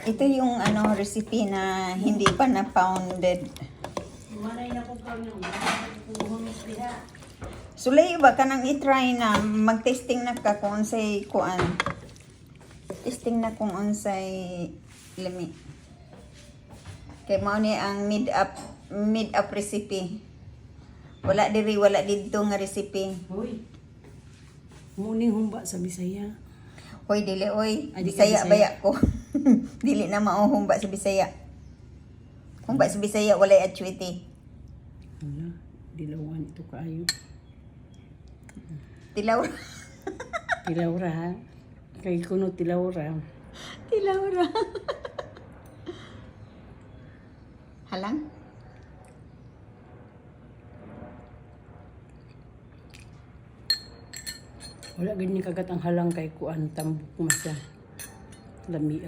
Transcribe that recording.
Ito yung recipe na hindi pa na-pounded. Manay na ko kami ng humis diha. Sulay ba ka nang i-try na mag-testing na ka kung unsay kuan. Testing na kung unsay lami. Kay mao ni ang mid-up recipe. Wala dito nga recipe. Hoy. Muning humba sa Bisaya. Hoy dili oy, Ay, di ka Bisaya Bisaya. baya ko. Dili na mao humba sa Bisaya. Humba sa Bisaya walay atsuiti. Wala, dilawan ito kaayo. Tilaw. Tilawra ha. Kay kuno tilawra. Tilawra. Halang. Wala ganyan kagat ang halang kay kuan tambok masa. Lami